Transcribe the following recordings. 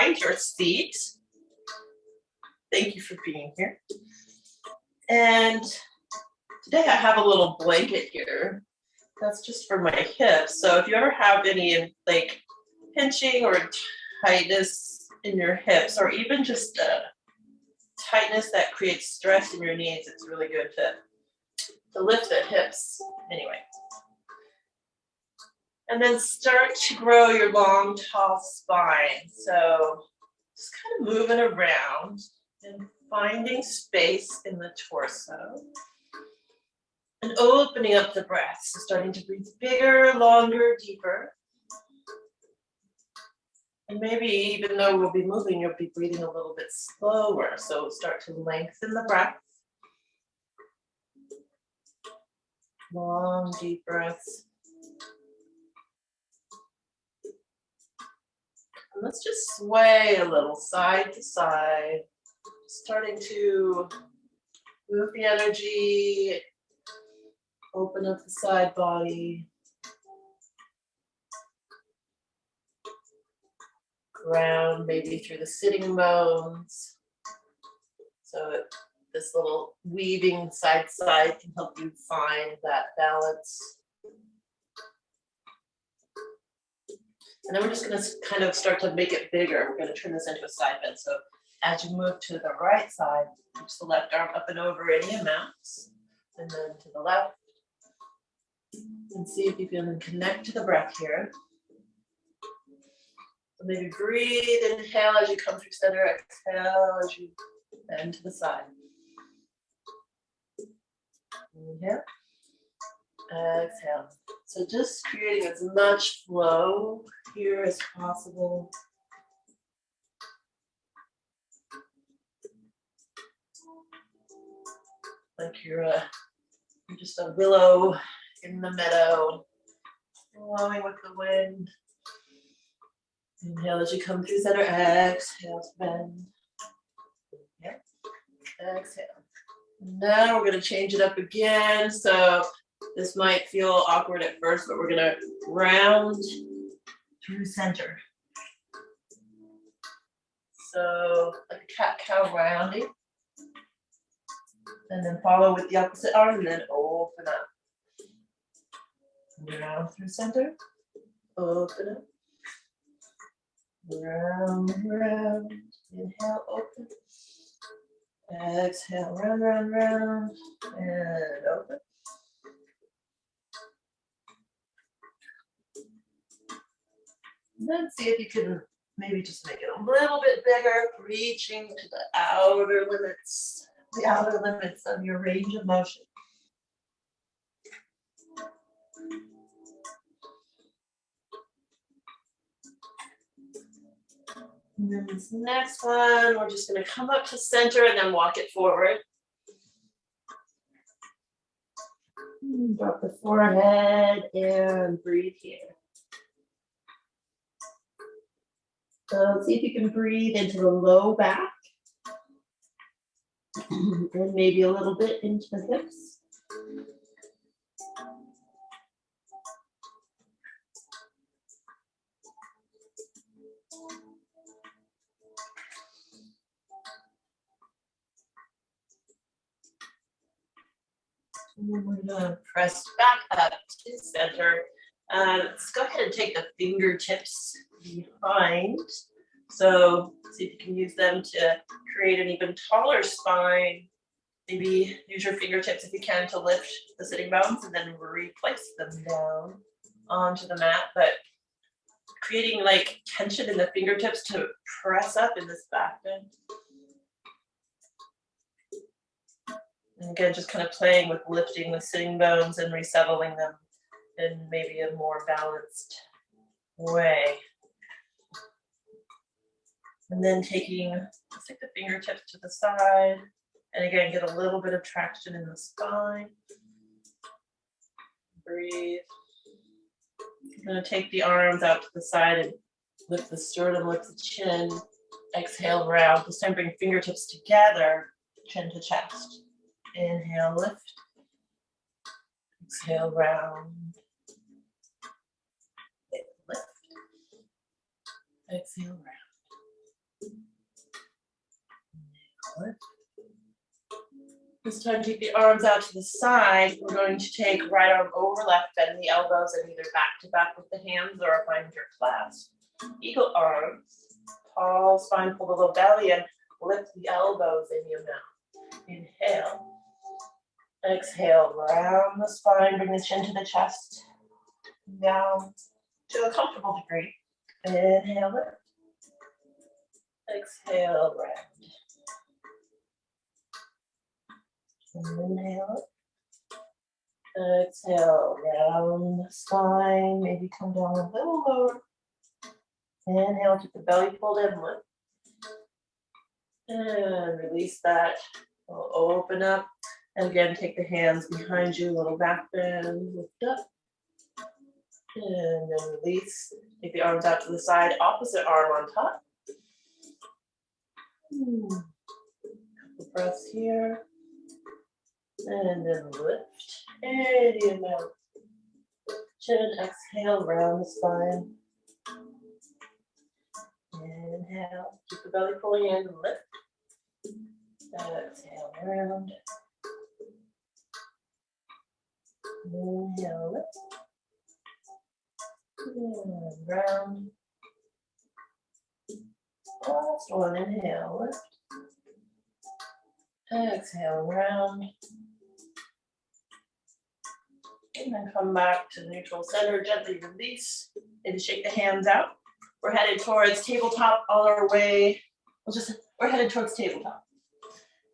find your seat. Thank you for being here. And today I have a little blanket here. That's just for my hips. So if you ever have any like pinching or tightness in your hips, or even just tightness that creates stress in your knees, it's really good to lift the hips. Anyway. And then start to grow your long, tall spine. So just kind of moving around and finding space in the torso. And opening up the breath, so starting to breathe bigger, longer, deeper. And maybe even though we'll be moving, you'll be breathing a little bit slower. So start to lengthen the breath. Long, deep breaths. And let's just sway a little side to side, starting to move the energy. Open up the side body. Ground maybe through the sitting bones. So this little weaving side to side can help you find that balance. And then we're just going to kind of start to make it bigger. We're going to turn this into a side bend. So as you move to the right side, push the left arm up and over any amounts. And then to the left. And see if you can connect to the breath here. So maybe breathe, inhale as you come through center, exhale as you bend to the side. Inhale, exhale. So just creating as much flow here as possible. Like you're just a willow in the meadow, flowing with the wind. Inhale as you come through center, exhale to bend. Inhale, exhale. Now we're going to change it up again. So this might feel awkward at first, but we're going to round through center. So like a cat-cow rounding. And then follow with the opposite arm and then open up. Round through center, open up, round, round, inhale, open, exhale, round, round, round, and open. And then see if you can maybe just make it a little bit bigger, reaching to the outer limits of your range of motion. And then this next one, we're just going to come up to center and then walk it forward. Drop the forehead and breathe here. So see if you can breathe into the low back. And maybe a little bit into the hips. And then we're going to press back up to center. Let's go ahead and take the fingertips behind. So see if you can use them to create an even taller spine. Maybe use your fingertips if you can to lift the sitting bones and then replace them down onto the mat. But creating like tension in the fingertips to press up in this back bend. And again, just kind of playing with lifting the sitting bones and resettling them in maybe a more balanced way. And then taking, let's take the fingertips to the side. And again, get a little bit of traction in the spine. Breathe. I'm going to take the arms out to the side and lift the sternum, lift the chin. Exhale, round. This time bring fingertips together, chin to chest. Inhale, lift. Exhale, round. Lift. Exhale, round. This time, take the arms out to the side. We're going to take right arm over left, bend the elbows, and either back to back with the hands or find your clasp. Eagle arms, tall spine, pull the low belly, and lift the elbows in your mouth. Inhale. Exhale, round the spine, bring the chin to the chest. Down to a comfortable degree. Inhale, lift. Exhale, round. Inhale. Exhale, round the spine. Maybe come down a little lower. Inhale, keep the belly pulled in, lift. And release that. We'll open up. And again, take the hands behind you, little back bend, lift up. And then release. Take the arms out to the side, opposite arm on top. Couple breaths here. And then lift. Any amount. Chin, exhale, round the spine. Inhale. Keep the belly pulling in, lift. Exhale, round. Inhale, lift. And round. Last one, inhale, lift. Exhale, round. And then come back to neutral center, gently release. Maybe shake the hands out. We're headed towards tabletop all our way. We're headed towards tabletop.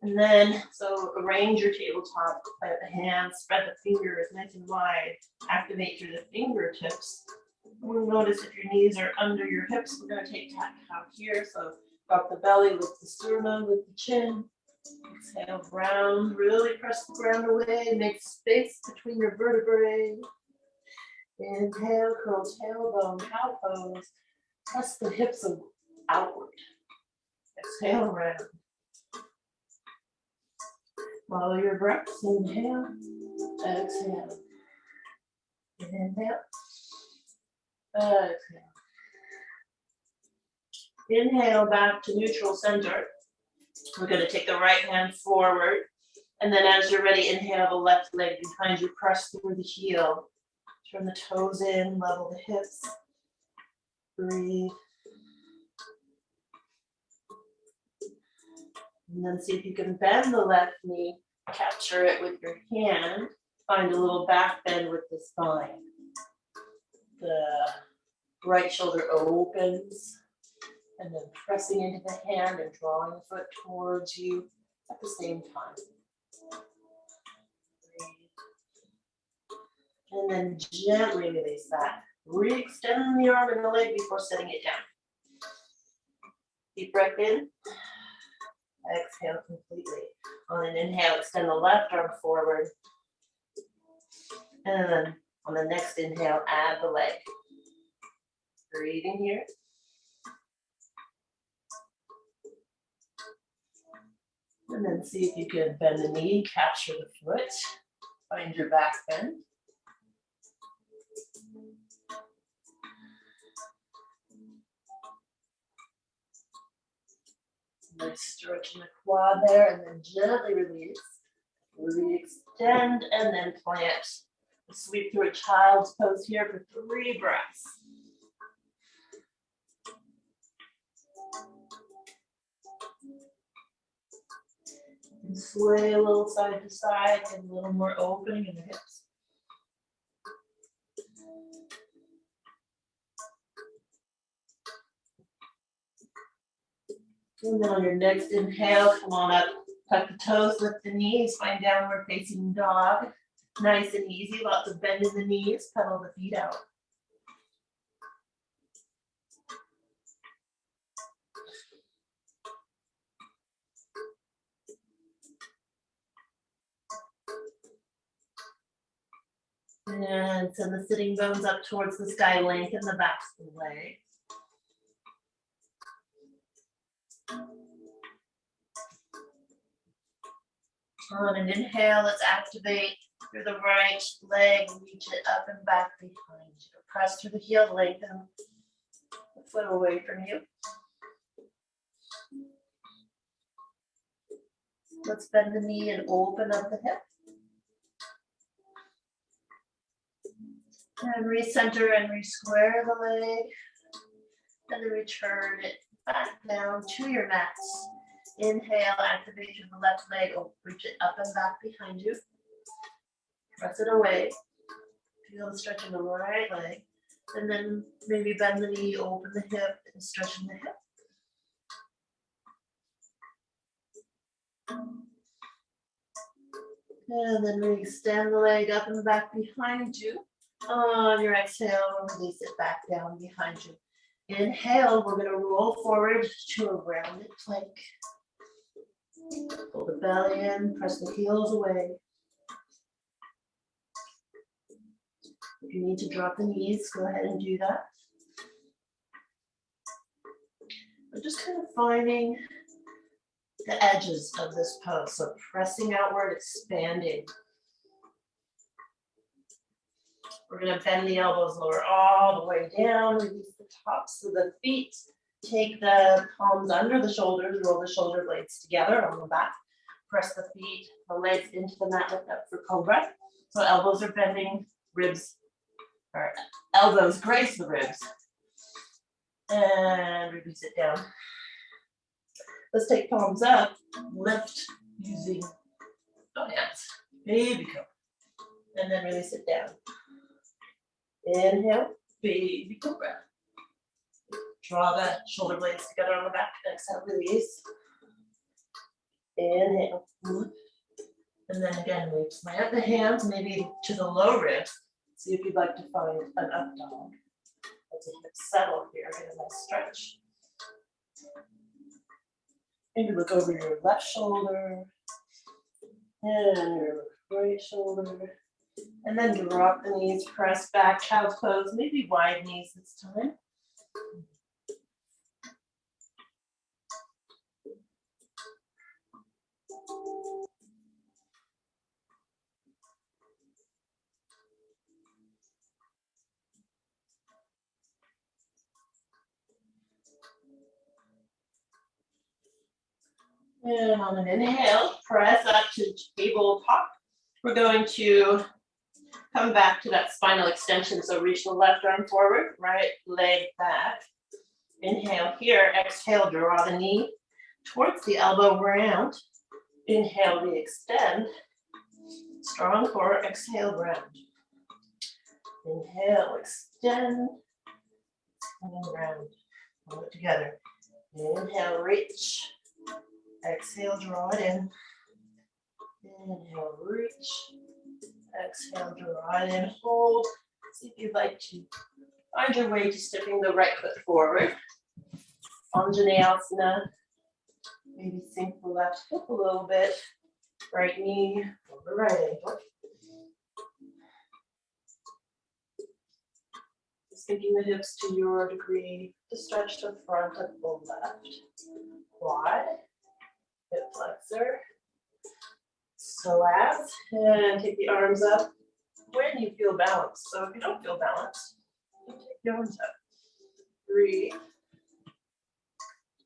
And then, so arrange your tabletop, plant the hands, spread the fingers nice and wide, activate through the fingertips. We'll notice if your knees are under your hips, we're gonna take cat cow here. So drop the belly, lift the sternum, lift the chin. Exhale, round, really press the ground away, make space between your vertebrae. Inhale, curl tailbone, cow pose. Press the hips outward. Exhale, round. Follow your breaths. Inhale, exhale. Inhale, exhale. Inhale back to neutral center. We're going to take the right hand forward. And then as you're ready, inhale the left leg behind you, press through the heel. Turn the toes in, level the hips. Breathe. And then see if you can bend the left knee, capture it with your hand. Find a little back bend with the spine. The right shoulder opens. And then pressing into the hand and drawing the foot towards you at the same time. Breathe. And then gently release that. Re-extend the arm and the leg before setting it down. Deep breath in. Exhale completely. On an inhale, extend the left arm forward. And then on the next inhale, add the leg. Breathing here. And then see if you can bend the knee, capture the foot, find your back bend. Nice stretch in the quad there, and then gently release. Re-extend, and then plant. Sweep through a child's pose here for 3 breaths. And sway a little side to side, and a little more opening in the hips. And then on your next inhale, come on up, tuck the toes, lift the knees, find downward facing dog. Nice and easy, lots of bend in the knees, pedal the feet out. And send the sitting bones up towards the sky, lengthen the backs of the legs. On an inhale, let's activate through the right leg, reach it up and back behind you. Press through the heel, lengthen the foot away from you. Let's bend the knee and open up the hip. And recenter and re-square the leg. And then return it back down to your mats. Inhale, activate your left leg, reach it up and back behind you. Press it away. Feel the stretch in the right leg. And then maybe bend the knee, open the hip, and stretch in the hip. And then re-extend the leg up and back behind you. On your exhale, release it back down behind you. Inhale, we're going to roll forward to a rounded plank. Pull the belly in, press the heels away. If you need to drop the knees, go ahead and do that. We're just kind of finding the edges of this pose. So pressing outward, expanding. We're going to bend the elbows lower all the way down, release the tops of the feet. Take the palms under the shoulders, roll the shoulder blades together on the back. Press the feet, the legs into the mat, lift up for Cobra. So elbows are bending, ribs, or elbows grace the ribs. And release it down. Let's take palms up, lift using both hands. Baby Cobra. And then release it down. Inhale, baby Cobra. Draw the shoulder blades together on the back. Exhale, release. Inhale. And then again, we plant the hands maybe to the low ribs. See if you'd like to find an up dog. Let's settle here, get a nice stretch. Maybe look over your left shoulder and your right shoulder. And then drop the knees, press back, child's pose, maybe wide knees this time. And on an inhale, press up to tabletop. We're going to come back to that spinal extension. So reach the left arm forward, right leg back. Inhale here, exhale, draw the knee towards the elbow round. Inhale, re-extend. Strong core, exhale, round. Inhale, extend, and round. Pull it together. Inhale, reach. Exhale, draw it in. Inhale, reach. Exhale, draw it in, hold. See if you'd like to find your way to stepping the right foot forward. Anjaneyasana. Maybe sink the left hip a little bit. Right knee over right ankle. Sinking the hips to your degree to stretch the front of the left. Quad, hip flexor, psoas, and take the arms up when you feel balanced. So if you don't feel balanced, you take the arms up. Breathe.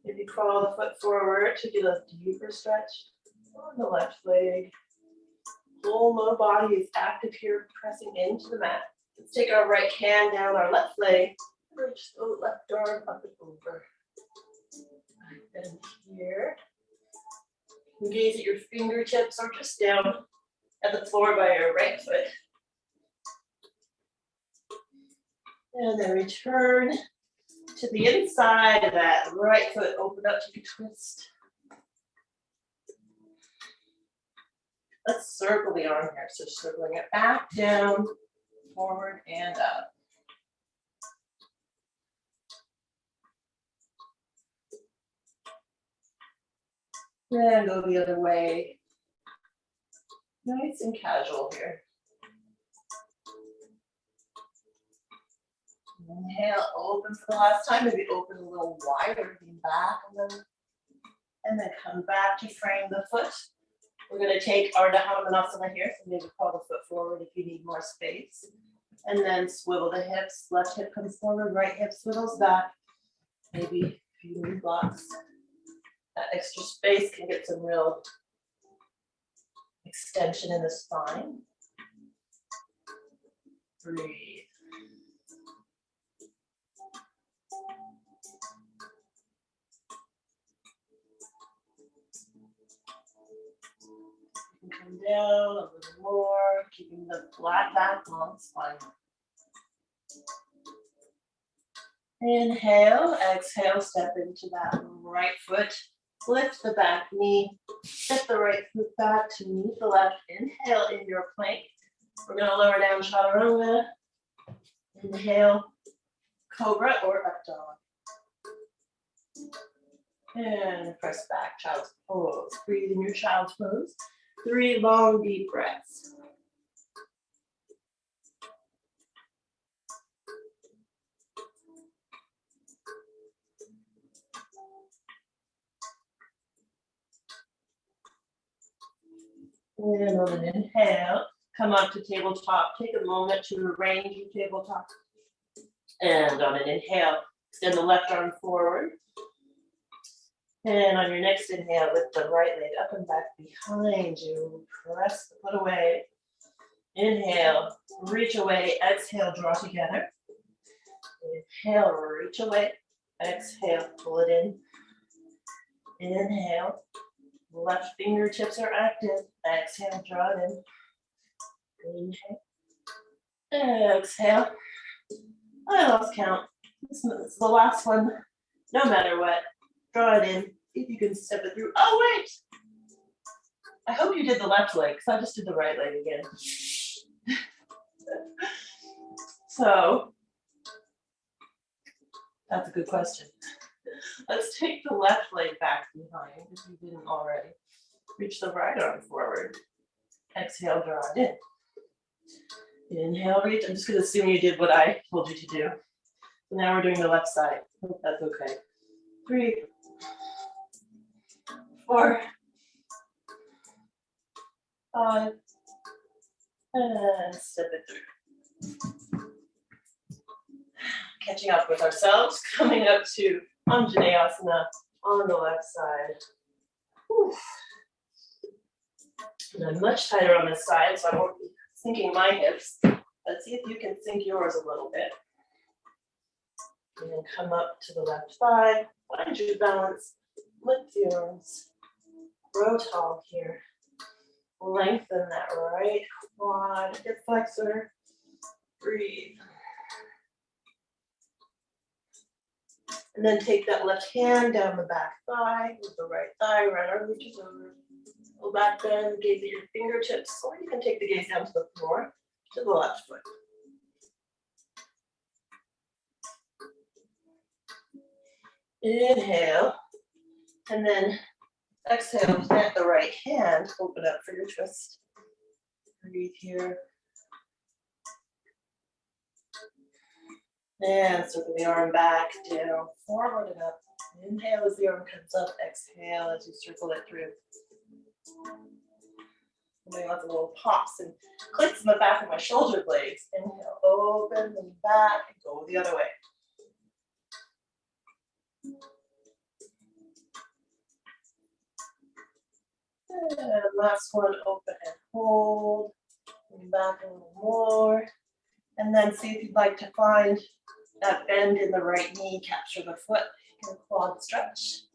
Maybe crawl the foot forward to get a deeper stretch on the left leg. Whole low body is active here, pressing into the mat. Let's take our right hand down our left leg, reach the left arm up and over. And here, gaze at your fingertips or just down at the floor by your right foot. And then return to the inside of that right foot, open up to your twist. Let's circle the arm here. So circling it back, down, forward, and up. And go the other way. Nice and casual here. Inhale, open for the last time. Maybe open a little wider, lean back a little. And then come back to frame the foot. We're going to take our Dhanamannasana here. So maybe crawl the foot forward if you need more space. And then swivel the hips. Left hip comes forward, right hip swivels back. Maybe a few knee blocks. That extra space can get some real extension in the spine. Breathe. Come down a little more, keeping the flat back, long spine. Inhale, exhale, step into that right foot. Lift the back knee, step the right foot back to meet the left. Inhale in your plank. We're going to lower down chaturanga. Inhale, cobra or up dog. And press back, child's pose. Breathe in your child's pose. 3 long, deep breaths. And on an inhale, come up to tabletop. Take a moment to arrange your tabletop. And on an inhale, extend the left arm forward. And on your next inhale, lift the right leg up and back behind you. Press the foot away. Inhale, reach away. Exhale, draw together. Inhale, reach away. Exhale, pull it in. Inhale. Left fingertips are active. Exhale, draw it in. Inhale. Exhale. I lost count. This is the last one. No matter what. Draw it in. See if you can step it through. Oh, wait! I hope you did the left leg, because I just did the right leg again. So, that's a good question. Let's take the left leg back behind, if you didn't already. Reach the right arm forward. Exhale, draw it in. Inhale, reach. I'm just going to assume you did what I told you to do. So now we're doing the left side. Hope that's okay. 3, 4, 5, and step it through. Catching up with ourselves, coming up to Anjaneyasana on the left side. Whew. And I'm much tighter on this side, so I won't be sinking my hips. Let's see if you can sink yours a little bit. And then come up to the left thigh, find your balance, lift the arms, grow tall here. Lengthen that right quad, hip flexor, breathe. And then take that left hand down the back thigh with the right thigh, right arm reaches over. Go back bend, gaze at your fingertips, or you can take the gaze down to the floor, to the left foot. Inhale, and then exhale, plant the right hand, open up for your twist. Breathe here. And circle the arm back, down, forward and up. Inhale as the arm comes up, exhale as you circle it through. Doing lots of little pops and clicks in the back of my shoulder blades. Inhale, open them back, and go the other way. And last one, open and hold. Bring back a little more. And then see if you'd like to find that bend in the right knee, capture the foot, get a quad stretch.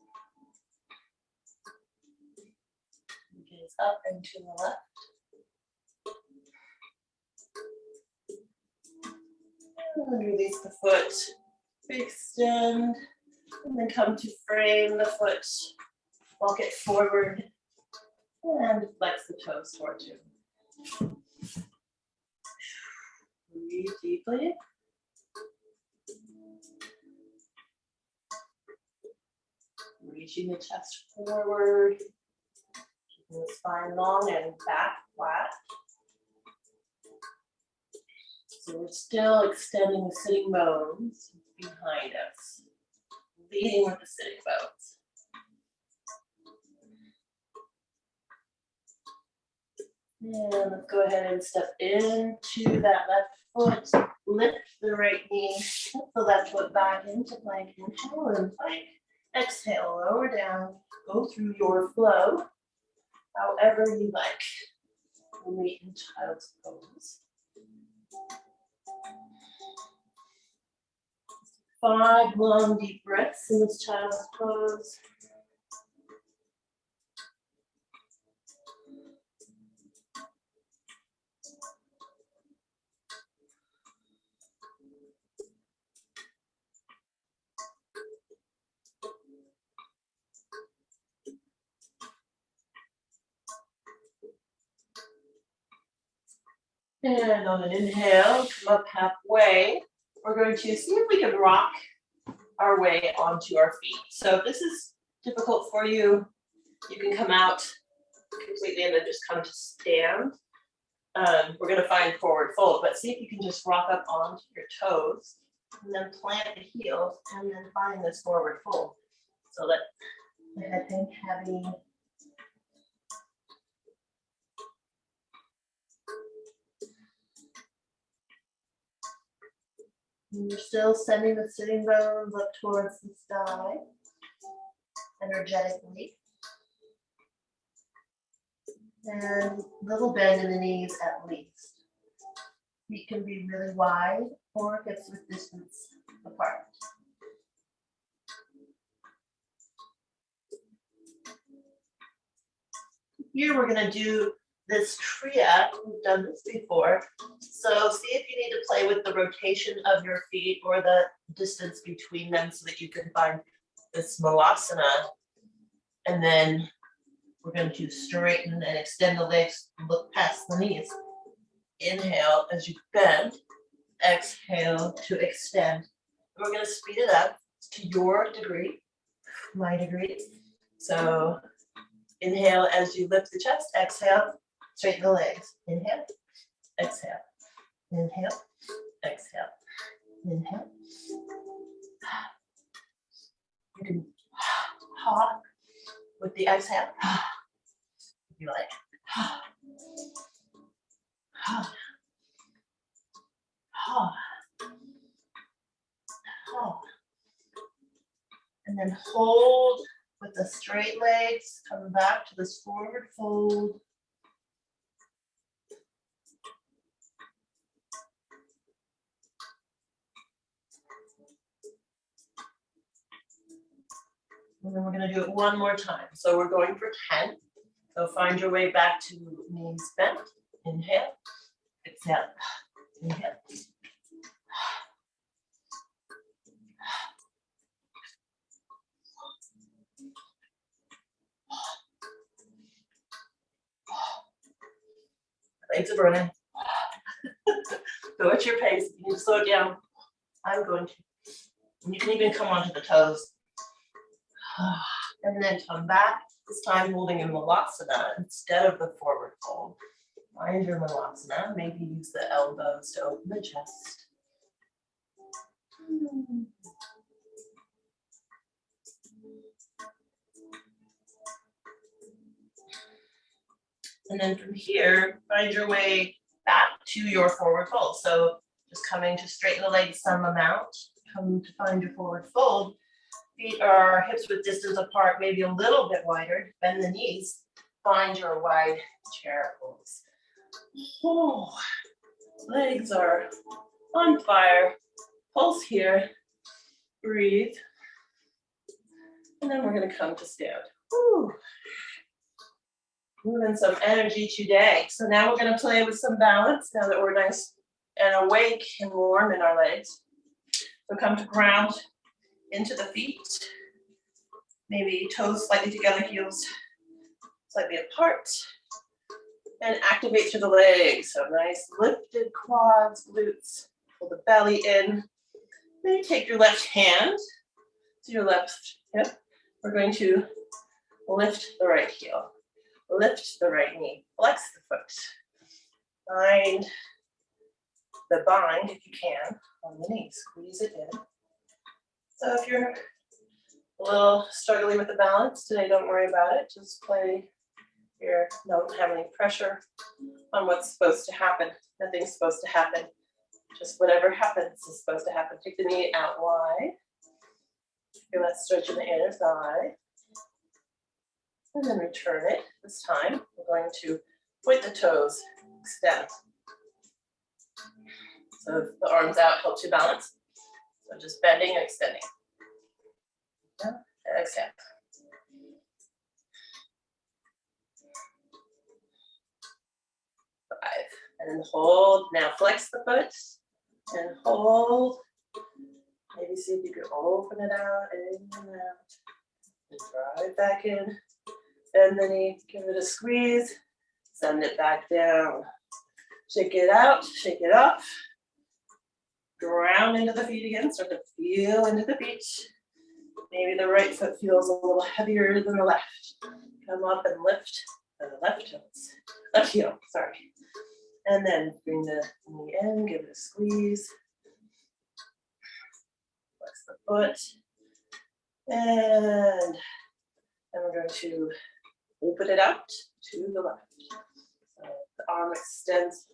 Gaze up and to the left. And release the foot, extend, and then come to frame the foot, walk it forward, and flex the toes towards you. Breathe deeply. Reaching the chest forward, keeping the spine long and back flat. So we're still extending the sitting bones behind us, leading with the sitting bones. And let's go ahead and step into that left foot, lift the right knee, put the left foot back into plank, inhale and plank. Exhale, lower down, go through your flow, however you like. fully in child's pose. 5 long deep breaths in this child's pose. And on an inhale, come up halfway. We're going to see if we can rock our way onto our feet. So if this is difficult for you, you can come out completely and then just come to stand. We're going to find forward fold, but see if you can just rock up onto your toes and then plant the heels and then find this forward fold. So let the head hang heavy. And you're still sending the sitting bones up towards the sky energetically. And little bend in the knees at least. Feet can be really wide or hips with distance apart. Here we're going to do this triad. We've done this before. So see if you need to play with the rotation of your feet or the distance between them so that you can find this malasana. And then we're going to straighten and extend the legs, look past the knees. Inhale as you bend, exhale to extend. And we're going to speed it up to your degree, my degree. So inhale as you lift the chest, exhale, straighten the legs. Inhale, exhale, inhale, exhale, inhale. You can hawk with the exhale. If you like. And then hold with the straight legs, come back to this forward fold. And then we're going to do it one more time. So we're going for 10. So find your way back to knees bent. Inhale, exhale, inhale. Legs are burning. Go at your pace. You need to slow it down. I'm going to. And you can even come onto the toes. And then come back. This time holding in Malasana instead of the forward fold. Find your Malasana. Maybe use the elbows to open the chest. And then from here, find your way back to your forward fold. So just coming to straighten the legs some amount. Come to find your forward fold. Feet are hips width distance apart, maybe a little bit wider. Bend the knees. Find your wide chair pose. Oh, legs are on fire. Pulse here. Breathe. And then we're going to come to stand. Whew. Moving some energy today. So now we're going to play with some balance now that we're nice and awake and warm in our legs. So come to ground into the feet. Maybe toes slightly together, heels slightly apart. And activate through the legs. So nice lifted quads, glutes. Pull the belly in. Then you take your left hand to your left hip. We're going to lift the right heel. Lift the right knee. Flex the foot. Find the bind, if you can, on the knee. Squeeze it in. So if you're a little struggling with the balance today, don't worry about it. Just play here. Don't have any pressure on what's supposed to happen. Nothing's supposed to happen. Just whatever happens is supposed to happen. Take the knee out wide. Feel that stretch in the inner thigh. And then return it. This time, we're going to Point the toes, extend. So the arms out helps you balance. So just bending and extending. Exhale. Five. And then hold. Now flex the foot and hold. Maybe see if you can open it out in and out. And drive back in. Bend the knee. Give it a squeeze. Send it back down. Shake it out. Shake it up. Ground into the feet again. Start to feel into the feet. Maybe the right foot feels a little heavier than the left. Come up and lift the left toes. Left heel, sorry. And then bring the knee in, give it a squeeze. Flex the foot. And then we're going to open it out to the left. So the arm extends.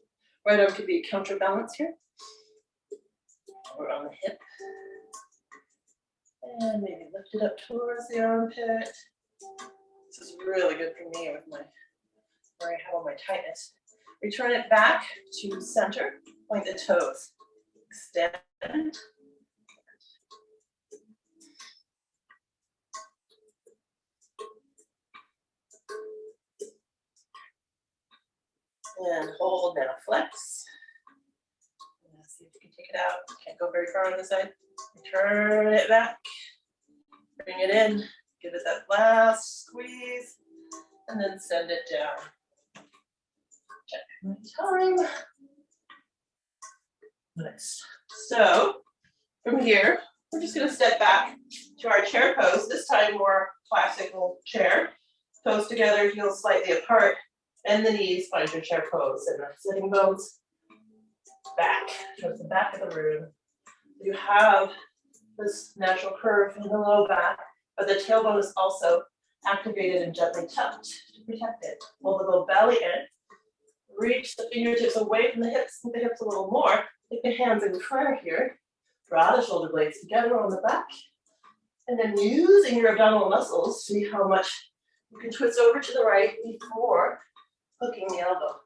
Right arm could be counterbalance here. Or on the hip. And maybe lift it up towards the armpit. This is really good for me with where I have all my tightness. Return it back to center. Point the toes. Extend. And hold, now flex. Let's see if you can take it out. Can't go very far on this side. Turn it back. Bring it in. Give it that last squeeze. And then send it down. Check time. Nice. So from here, we're just going to step back to our chair pose. This time more classical chair. Toes together, heels slightly apart. Bend the knees, find your chair pose. And the sitting bones back towards the back of the room. You have this natural curve in the low back, but the tailbone is also activated and gently tucked to protect it. Hold the low belly in. Reach the fingertips away from the hips, move the hips a little more. Take the hands in prayer here. Draw the shoulder blades together on the back. And then using your abdominal muscles, see how much you can twist over to the right before hooking the elbow.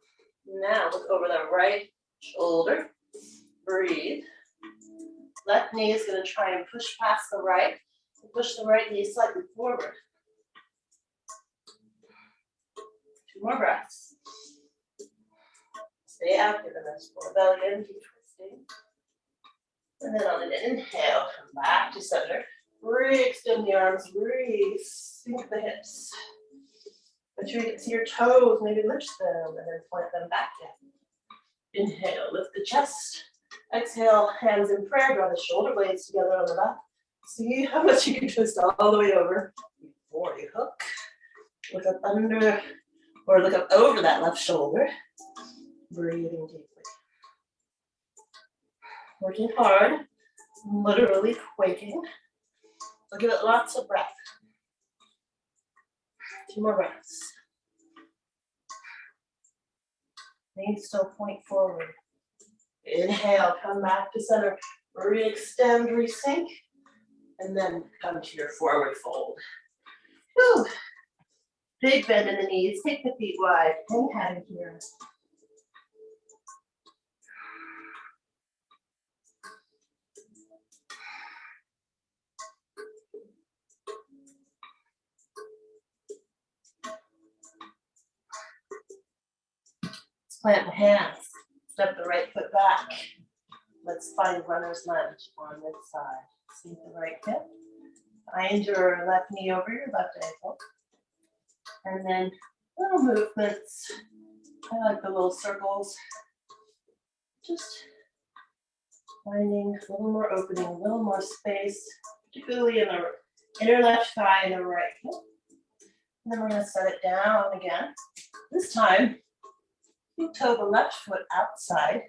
Now look over the right shoulder. Breathe. Left knee is going to try and push past the right. Push the right knee slightly forward. 2 more breaths. Stay active in this. Pull the belly in, keep twisting. And then on an inhale, come back to center. Re-extend the arms, re-sink the hips. Make sure you can see your toes, maybe lift them, and then point them back down. Inhale, lift the chest. Exhale, hands in prayer, draw the shoulder blades together on the back. See how much you can twist all the way over before you hook. Look up under, or look up over that left shoulder. Breathing deeply. Working hard, literally quaking. So give it lots of breath. 2 more breaths. Knees still point forward. Inhale, come back to center. Re-extend, re-sink. And then come to your forward fold. Whew. Big bend in the knees. Take the feet wide. Hang head here. Plant the hands, step the right foot back. Let's find runner's lunge on this side. Sink the right hip. Find your left knee over your left ankle. And then little movements. I like the little circles. Just finding a little more opening, a little more space, particularly in the inner left thigh and the right hip. And then we're going to set it down again. This time, you toe the left foot outside.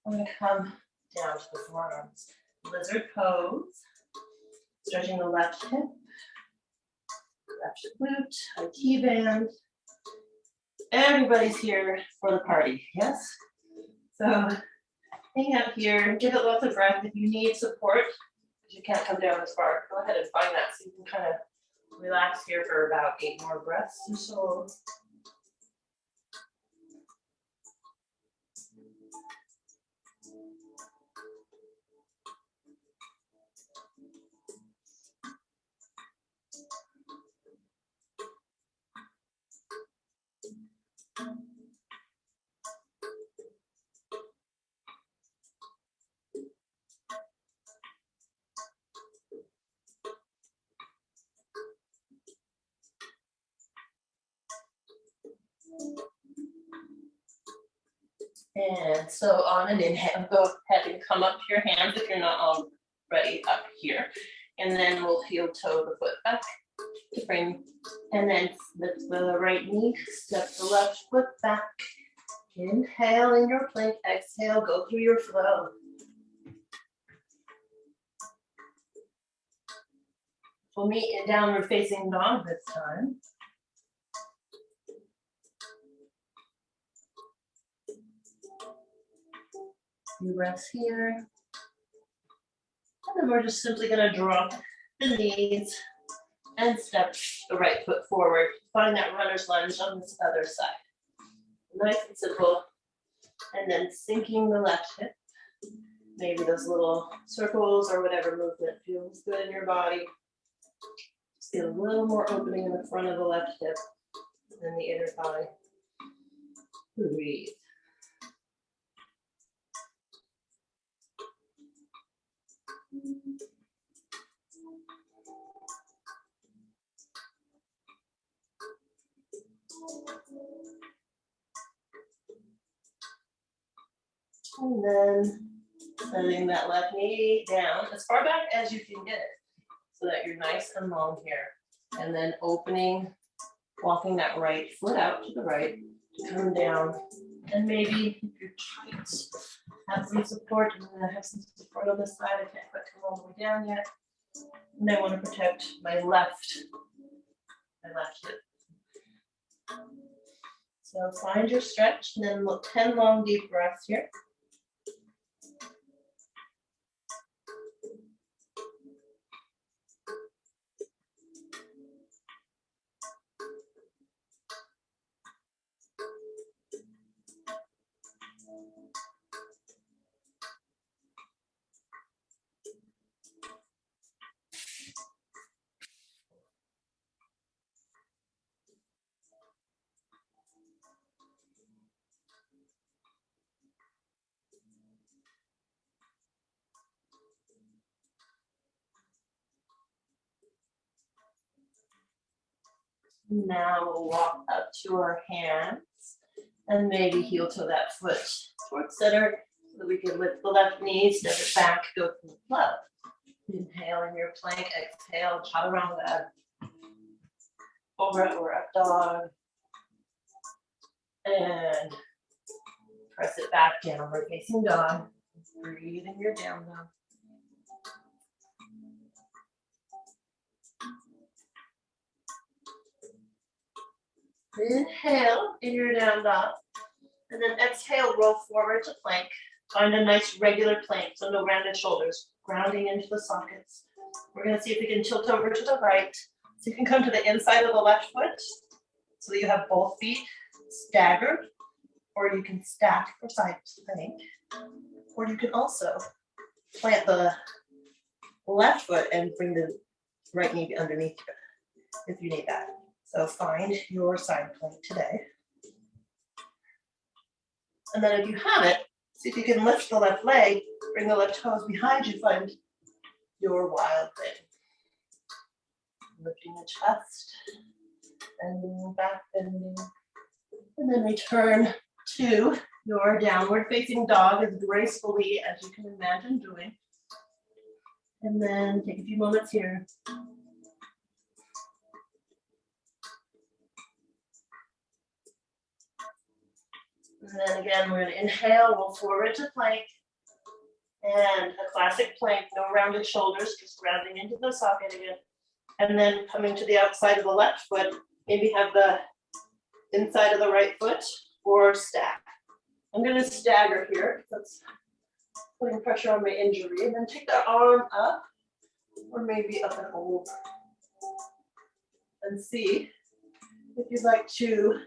I'm going to come down to the forearms. Lizard pose. Stretching the left hip. Left glute, IT band. Everybody's here for the party, yes? So hang out here, give it lots of breath. If you need support, because you can't come down this far, go ahead and find that so you can kind of relax here for about 8 more breaths or so. And so on an inhale, go ahead and come up to your hands if you're not already up here. And then we'll heel toe the foot back to bring, and then lift the right knee, step the left foot back. Inhale in your plank, exhale, go through your flow. We'll meet in downward facing dog this time. Few breaths here. And then we're just simply going to drop the knees and step the right foot forward. Find that runner's lunge on this other side. Nice and simple. And then sinking the left hip. Maybe those little circles or whatever movement feels good in your body. Just get a little more opening in the front of the left hip than the inner thigh. Breathe. And then sending that left knee down as far back as you can get it so that you're nice and long here. And then opening, walking that right foot out to the right to come down. And maybe if you're tight, have some support. I'm going to have some support on this side. I can't quite come all the way down yet. And I want to protect my left hip. So find your stretch and then look 10 long deep breaths here. Now we'll walk up to our hands and maybe heel toe that foot towards center so that we can lift the left knee, step it back, go through the flow. Inhale in your plank, exhale, chaturanga, Cobra or up dog. And press it back, downward facing dog. Breathe in your down dog. Inhale in your down dog, and then exhale, roll forward to plank. Find a nice regular plank, so no rounded shoulders, grounding into the sockets. We're going to see if we can tilt over to the right. So you can come to the inside of the left foot, so that you have both feet staggered, or you can stack for side plank, or you can also plant the left foot and bring the right knee underneath you if you need that. So find your side plank today. And then if you have it, see if you can lift the left leg, bring the left toes behind you, find your wild thing. Lifting the chest, bending back, bending. And then return to your downward facing dog as gracefully as you can imagine doing. And then take a few moments here. And then again, we're going to inhale, roll forward to plank. And a classic plank, no rounded shoulders, just grounding into the socket again. And then coming to the outside of the left foot, maybe have the inside of the right foot or stack. I'm going to stagger here. That's putting pressure on my injury. And then take the arm up or maybe up and over. And see if you'd like to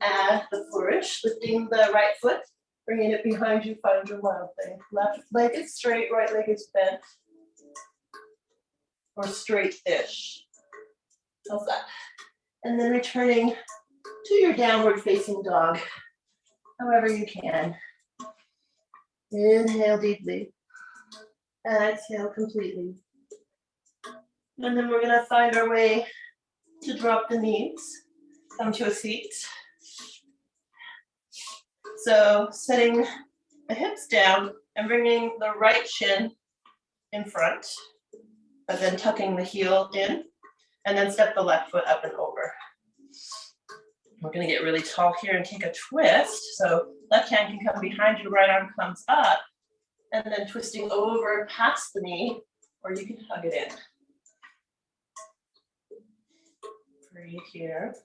add the flourish, lifting the right foot, bringing it behind you, find your wild thing. Left leg is straight, right leg is bent, or straight-ish. How's that? And then returning to your downward facing dog, however you can. Inhale deeply, and exhale completely. And then we're gonna find our way to drop the knees, come to a seat. So setting the hips down and bringing the right shin in front, but then tucking the heel in, and then step the left foot up and over. We're going to get really tall here and take a twist. So left hand can come behind you, right arm comes up, and then twisting over past the knee, or you can hug it in. Breathe here.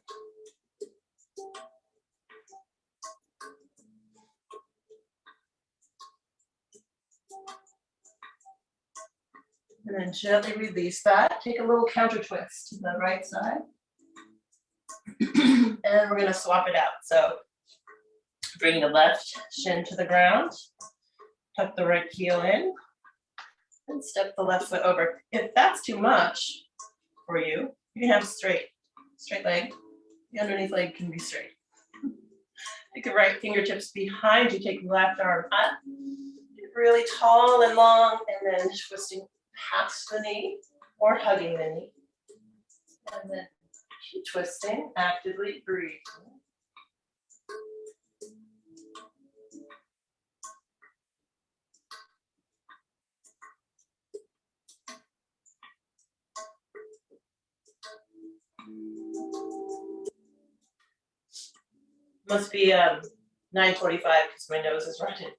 And then gently release that. Take a little counter twist to the right side. And we're going to swap it out. So bring the left shin to the ground, tuck the right heel in, and step the left foot over. If that's too much for you, you can have straight leg. The underneath leg can be straight. Take the right fingertips behind you, take the left arm up. Get really tall and long, and then twisting past the knee or hugging the knee. And then keep twisting, actively breathing. Must be 9:45 because my nose is running.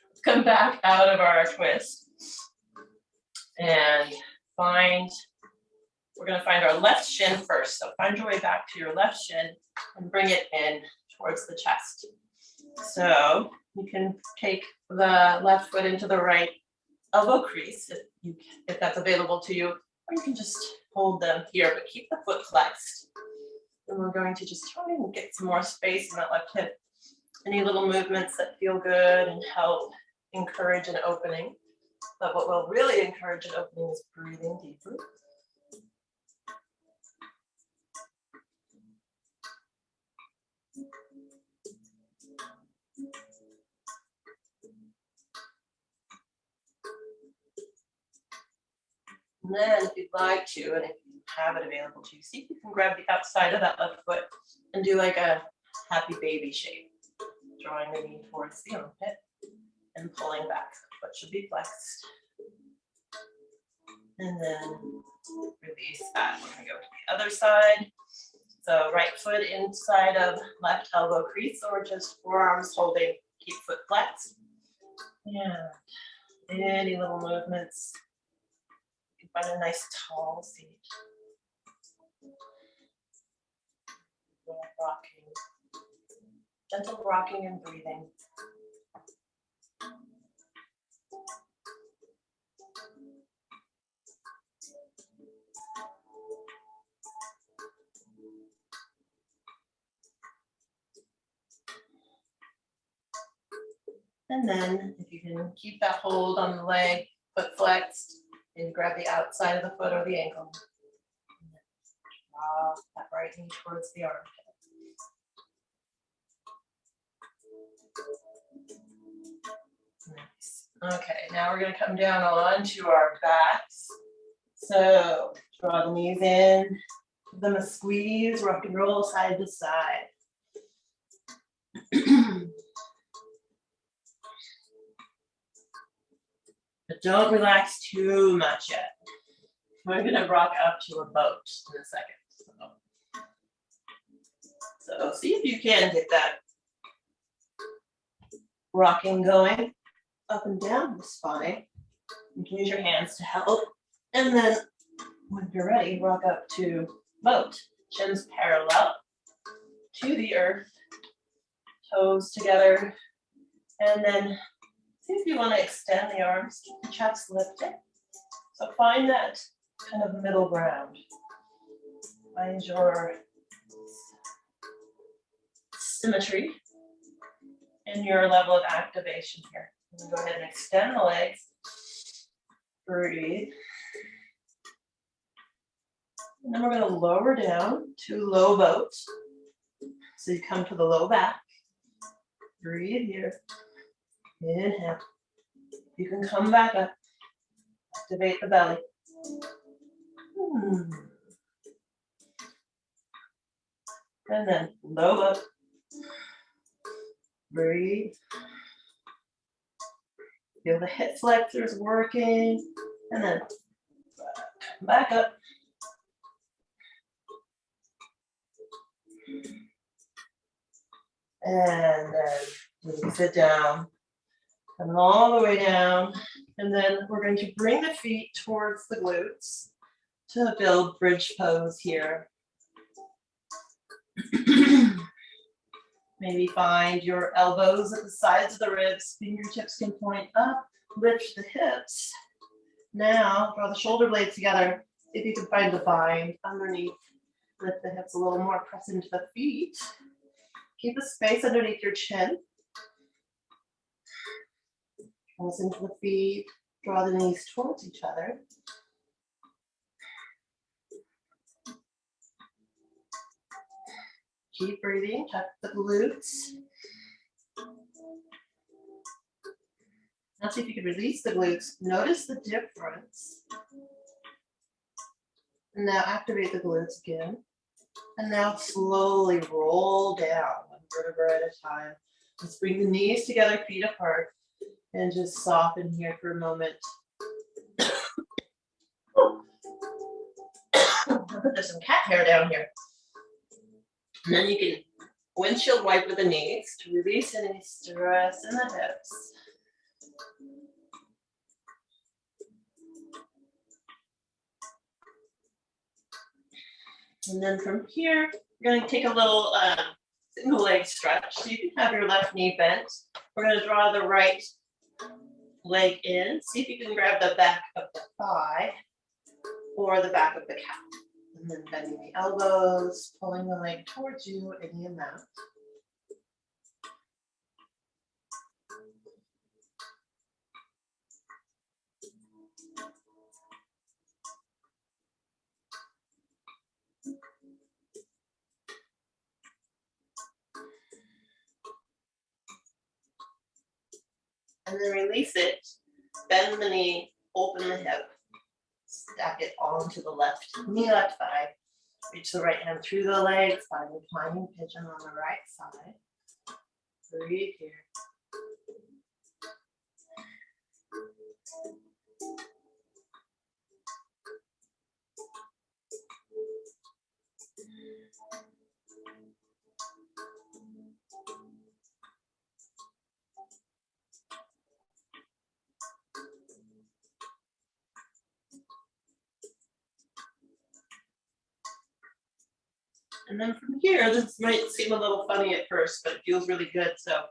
Let's come back out of our twist and we're going to find our left shin first. So find your way back to your left shin and bring it in towards the chest. So you can take the left foot into the right elbow crease if that's available to you, or you can just hold them here, but keep the foot flexed. And we're going to just try and get some more space in that left hip. Any little movements that feel good and help encourage an opening. But what will really encourage an opening is breathing deeper. And then if you'd like to, and if you have it available to you, see if you can grab the outside of that left foot and do like a happy baby shape. Drawing the knee towards the armpit and pulling back. Foot should be flexed. And then release that. We're going to go to the other side. So right foot inside of left elbow crease, or just forearms holding, keep foot flexed. And any little movements. You can find a nice tall seat. Rocking. Gentle rocking and breathing. And then if you can keep that hold on the leg, foot flexed, and grab the outside of the foot or the ankle. Draw that right knee towards the armpit. Nice. Okay, now we're going to come down onto our backs. So draw the knees in, give them a squeeze, rock and roll side to side. But don't relax too much yet. We're going to rock up to a boat in a second. So see if you can get that rocking going up and down the spine. You can use your hands to help. And then when you're ready, rock up to boat. Shins parallel to the earth, toes together. And then see if you want to extend the arms, keep the chest lifted. So find that kind of middle ground. Find your symmetry in your level of activation here. And go ahead and extend the legs. Breathe. And then we're going to lower down to low boat. So you come to the low back. Breathe here. Inhale. You can come back up. Activate the belly. And then low boat. Breathe. Feel the hip flexors working, and then back up. And then sit down, come all the way down, and then we're going to bring the feet towards the glutes to build bridge pose here. Maybe find your elbows at the sides of the ribs, fingertips can point up, lift the hips. Now draw the shoulder blades together. If you can find the bind underneath, lift the hips a little more, press into the feet. Keep a space underneath your chin. Press into the feet, draw the knees towards each other. Keep breathing, tuck the glutes. Now see if you can release the glutes. Notice the difference. And now activate the glutes again. And now slowly roll down, one vertebra at a time. Let's bring the knees together, feet apart, and just soften here for a moment. There's some cat hair down here. And then you can windshield wipe with the knees to release any stress in the hips. And then from here, we're going to take a little single leg stretch. So you can have your left knee bent. We're going to draw the right leg in. See if you can grab the back of the thigh or the back of the calf. And then bending the elbows, pulling the leg towards you any amount. And then release it, bend the knee, open the hip, stack it onto the left knee, left thigh. Reach the right hand through the legs, find reclining pigeon on the right side. Breathe here. And then from here, this might seem a little funny at first, but it feels really good. So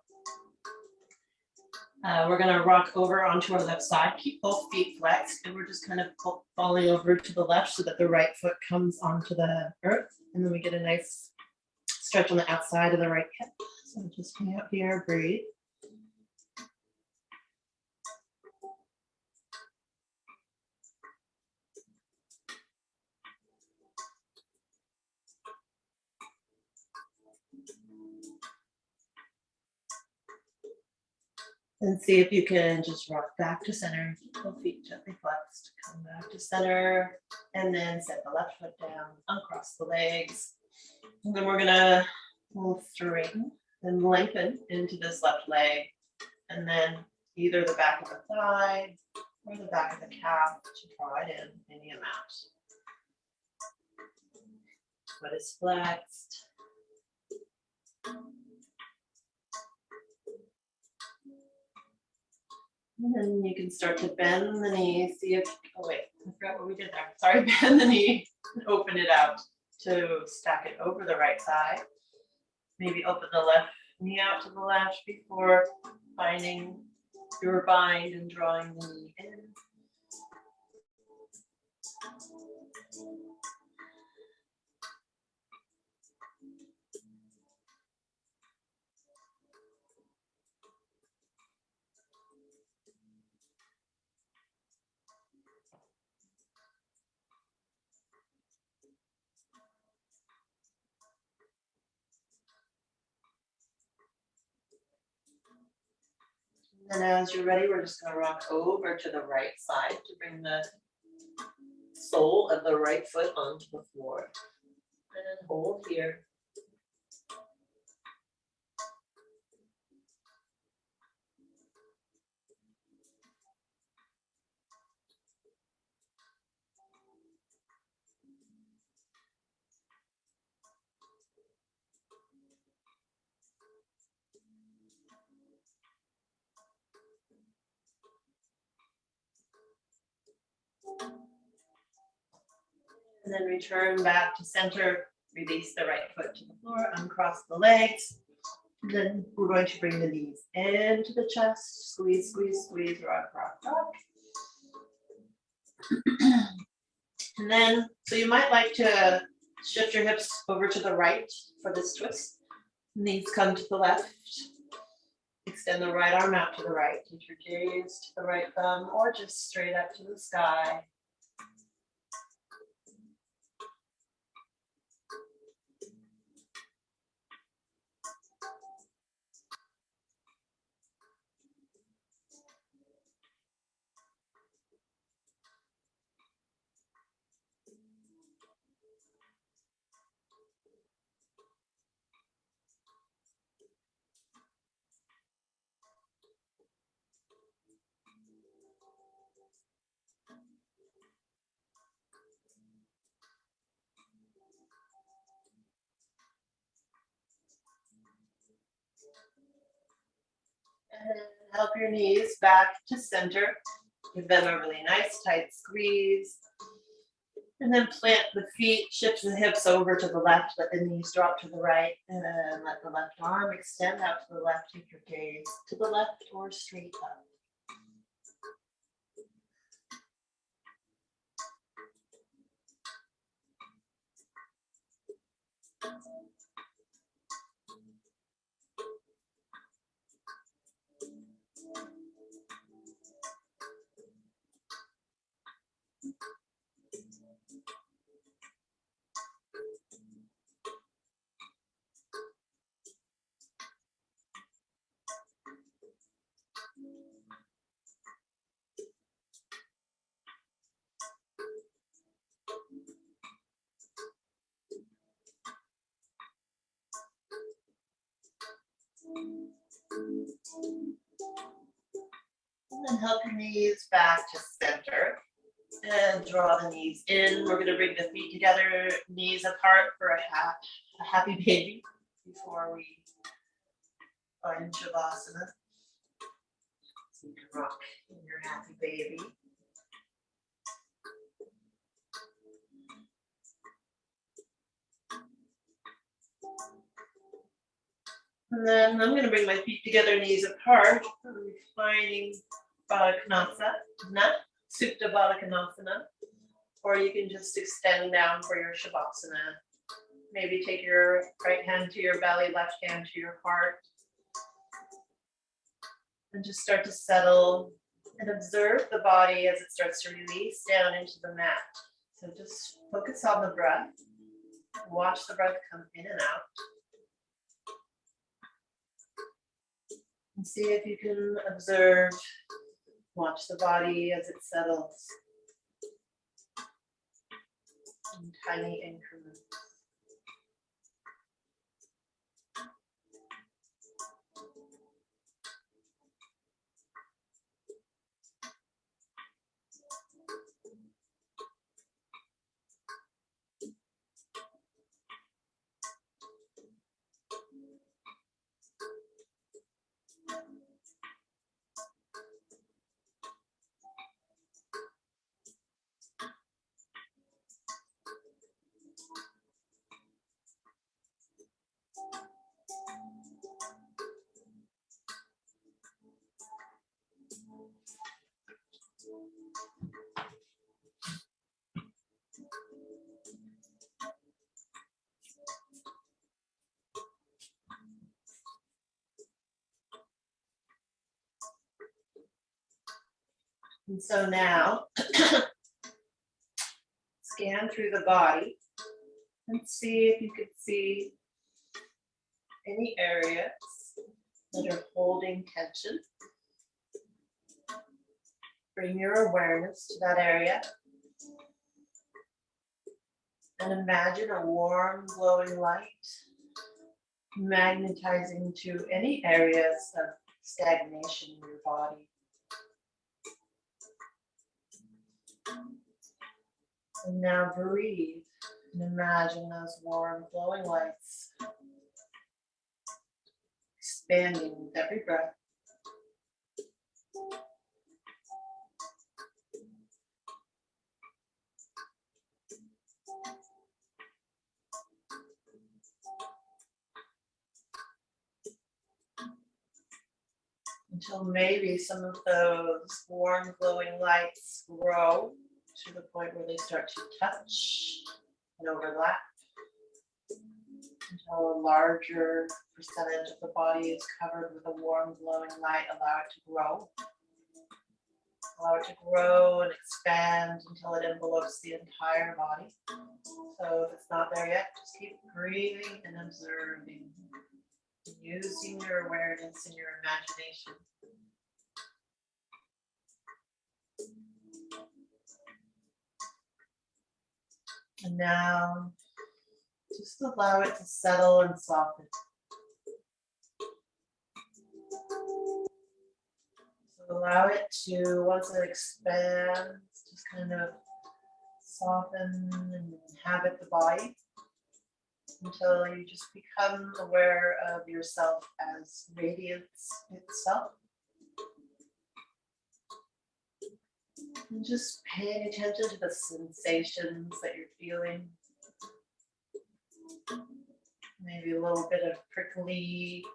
we're going to rock over onto our left side. Keep both feet flexed, and we're just kind of falling over to the left so that the right foot comes onto the earth. And then we get a nice stretch on the outside of the right hip. So just hang out here, breathe. And see if you can just rock back to center, both feet gently flexed, come back to center, and then set the left foot down, uncross the legs. And then we're gonna straighten and lengthen into this left leg, and then either the back of the thigh or the back of the calf to draw it in any amount. Foot is flexed. And then you can start to bend the knee, see if, oh wait, I forgot what we did there. Sorry, bend the knee and open it out to stack it over the right side. Maybe open the left knee out to the left before finding your bind and drawing the knee in. And as you're ready, we're just going to rock over to the right side to bring the sole of the right foot onto the floor. And hold here. And then return back to center. Release the right foot to the floor, uncross the legs. And then we're going to bring the knees into the chest. Squeeze, squeeze, squeeze, rock, rock, rock. And then, so you might like to shift your hips over to the right for this twist. Knees come to the left. Extend the right arm out to the right. Take your gaze to the right thumb or just straight up to the sky. And help your knees back to center. Give them a really nice tight squeeze. And then plant the feet, shift the hips over to the left, let the knees drop to the right, and then let the left arm extend out to the left. Take your gaze to the left or straight up. And then help your knees back to center. And draw the knees in. We're going to bring the feet together, knees apart for a happy baby before we find Shavasana. So you can rock in your happy baby. And then I'm going to bring my feet together, knees apart. Refining Baddha Supta Baddha. Or you can just extend down for your Shavasana. Maybe take your right hand to your belly, left hand to your heart. And just start to settle and observe the body as it starts to release down into the mat. So just focus on the breath. Watch the breath come in and out. And see if you can observe, watch the body as it settles in tiny increments. And so now, scan through the body and see if you could see any areas that are holding tension. Bring your awareness to that area. And imagine a warm, glowing light magnetizing to any areas of stagnation in your body. And now breathe and imagine those warm, glowing lights expanding with every breath. until maybe some of those warm glowing lights grow to the point where they start to touch and overlap until a larger percentage of the body is covered with a warm glowing light. Allow it to grow. Allow it to grow and expand until it envelopes the entire body. So if it's not there yet, just keep breathing and observing, using your awareness and your imagination. And now, just allow it to settle and soften. So allow it to, once it expands, just kind of soften and inhabit the body until you just become aware of yourself as radiance itself. And just paying attention to the sensations that you're feeling. Maybe a little bit of prickly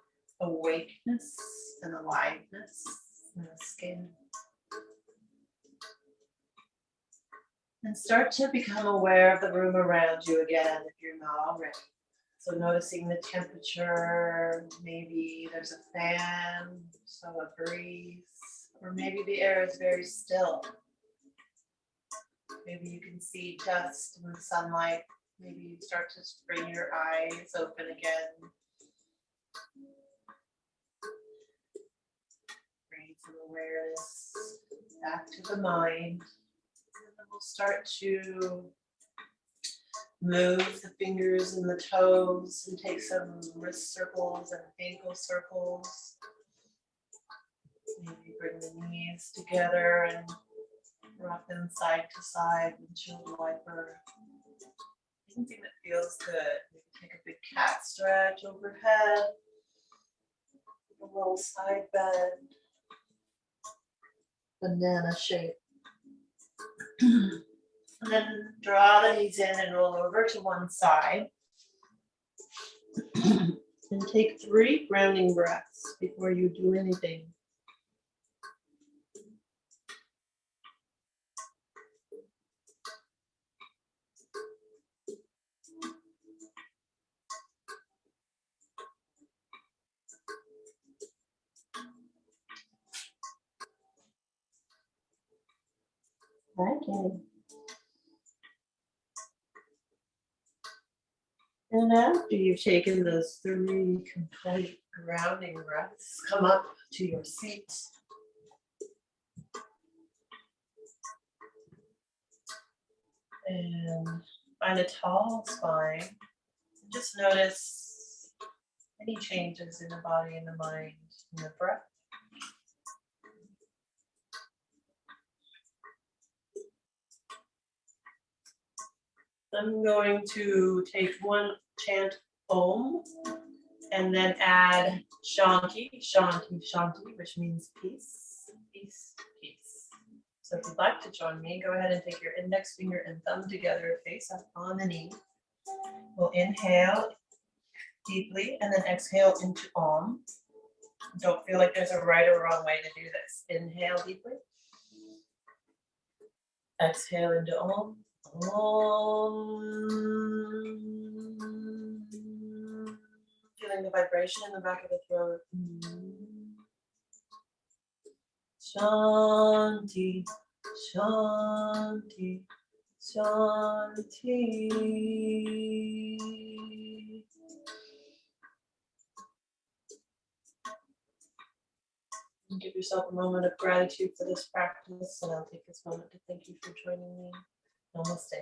awakeness and aliveness in the skin. And start to become aware of the room around you again if you're not already. So noticing the temperature, maybe there's a fan, so a breeze, or maybe the air is very still. Maybe you can see dust in the sunlight. Maybe you start to bring your eyes open again. Bring some awareness back to the mind. And then we'll start to move the fingers and the toes and take some wrist circles and ankle circles. Maybe bring the knees together and rock them side to side with shield wiper. Anything that feels good. Maybe take a big cat stretch overhead. A little side bend. Banana shape. And then draw the knees in and roll over to one side. And take 3 grounding breaths before you do anything. Okay. And after you've taken those 3 complete grounding breaths, come up to your seat. And find a tall spine. Just notice any changes in the body and the mind and the breath. I'm going to take one chant Om and then add Shanti, Shanti, Shanti, which means peace, peace, peace. So if you'd like to join me, go ahead and take your index finger and thumb together, face up on the knee. We'll inhale deeply and then exhale into Om. Don't feel like there's a right or wrong way to do this. Inhale deeply. Exhale into Om. Om. Feeling the vibration in the back of the throat. Shanti, Shanti, Shanti. And give yourself a moment of gratitude for this practice, and I'll take this moment to thank you for joining me. Namaste.